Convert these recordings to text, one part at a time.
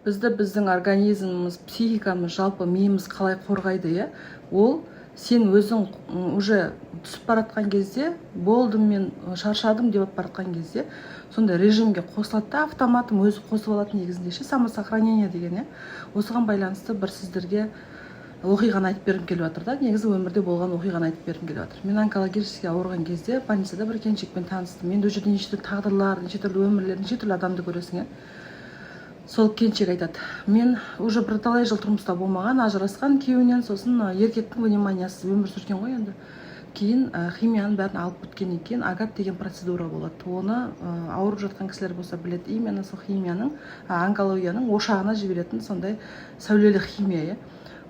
бізді біздің организміміз, психикамыз, жалпы миымыз қалай қорғайды, иә? Ол сен өзің уже түсіп баратқан кезде, болдым мен шаршадым деп баратқан кезде, сондай режимге қосылады да, автоматом өзі қосып алады негізінде ше, самосохранение деген, иә? Осыған байланысты бір сіздерге оқиғаны айтып бергім келіп жатыр да, негізі өмірде болған оқиғаны айтып бергім келіп жатыр. Мен онкологически ауырған кезде больницада бір келіншекпен таныстым. Енді ол жерде неше түрлі тағдырлар, неше түрлі өмірлер, неше түрлі адамды көресің, иә? Сол келіншек айтады, мен уже бір талай жыл тұрмыста болмаған, ажырасқан, күйеуінен, сосын еркектің вниманиясыз өмір сүрген ғой енді. Кейін химияның бәрін алып біткеннен кейін агат деген процедура болады. Оны ауырып жатқан кісілер болса біледі. Именно сол химияның, онкологияның ошағына жіберетін сондай сәулелі химия, иә?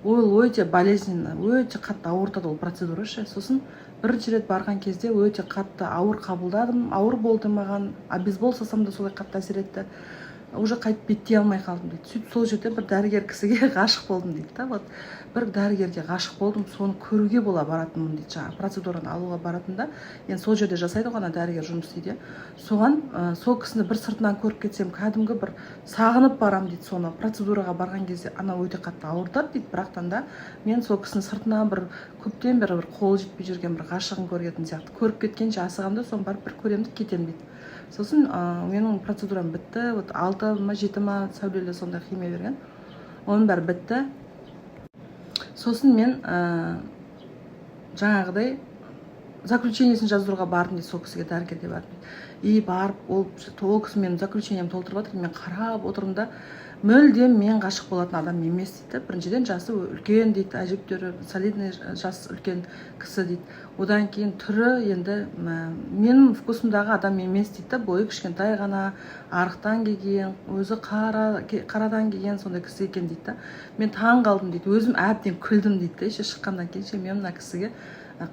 Ол өте болезненно, өте қатты ауыртады ол процедура ше. Сосын бірінші рет барған кезде өте қатты ауыр қабылдадым, ауыр болды маған, обезбол салсам да солай қатты әсер етті. Уже қайтып беттей алмай қалдым дейді. Сөйтіп сол жерде бір дәрігер кісіге ғашық болдым дейді да. Вот бір дәрігерге ғашық болдым, соны көруге бола баратынмын дейді. Жаңа процедураны алуға баратында, енді сол жерде жасайды ғой ана дәрігер жұмыс істейді. Соған сол кісіні бір сыртынан көріп кетсем, кәдімгі бір сағынып барам дейді. Соны процедураға барған кезде ана өте қатты ауыртады дейді. Бірақтан да мен сол кісіні сыртынан бір көптен бері бір қол жетпей жүрген бір ғашығын көретін сияқты. Көріп кеткенше асығамда соны барып бір көремін де кетемін дейді. Сосын менің процедурам бітті, вот 6-7 сәулелі сондай химия берген. Оның бәрі бітті. Сосын мен жаңағыдай заключениесін жаздыруға бардым дейді, сол кісіге, дәрігерге бардым. И барып, ол кісі менің заключениемді толтырып жатыр, мен қарап отырмын да, мүлдем мен ғашық болатын адам емес дейді. Біріншіден жасы үлкен дейді, әжептәуір солидный жас үлкен кісі дейді. Одан кейін түрі енді менің вкусымдағы адам емес дейді, бойы кішкентай ғана, арықтан келген, өзі қарадан келген сондай кісі екен дейді. Мен таң қалдым дейді, өзім әбден күлдім дейді. Ше шыққаннан кейін мен мына кісіге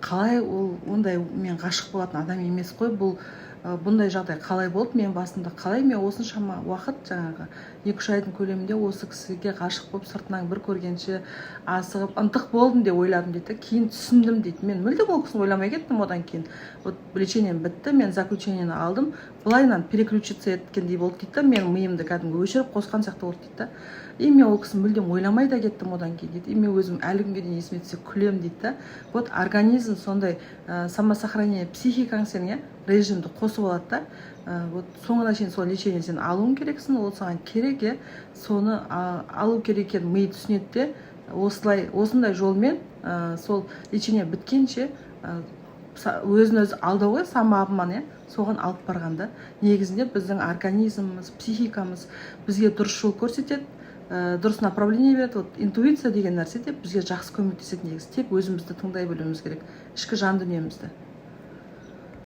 қалай ол ондай мен ғашық болатын адам емес қой, бұл бұндай жағдай қалай болды мен басында, қалай мен осыншама уақыт жаңағы 2-3 айдың көлемінде осы кісіге ғашық болып сыртынан бір көргенше асығып ынтық болдым деп ойладым дейді. Кейін түсіндім дейді, мен мүлдем ол кісіні ойламай кеттім. Одан кейін вот лечением бітті, мен заключениені алдым, былайынан переключиться еткендей болды дейді. Мен миымды кәдімгі өшіріп қосқан сияқты болды дейді. И мен ол кісіні мүлдем ойламай да кеттім одан кейін дейді. И мен өзім әлі күнге дейін есіме түссе күлем дейді. Вот организм сондай самосохранение, психикаң сенің режимді қосып алады да. Вот соңына шейін сол лечение сен алуың керексің, ол саған керек, соны алу керек екен ми түсінеді де, осындай жолмен сол лечение біткенше өзін өзі алдау ғой, самообман, соған алып барғанда негізінде біздің организміміз, психикамыз бізге дұрыс жол көрсетеді, дұрыс направление береді. Вот интуиция деген нәрсе де бізге жақсы көмектеседі негізі. Тек өзімізді тыңдай білуіміз керек, ішкі жан дүниемізді.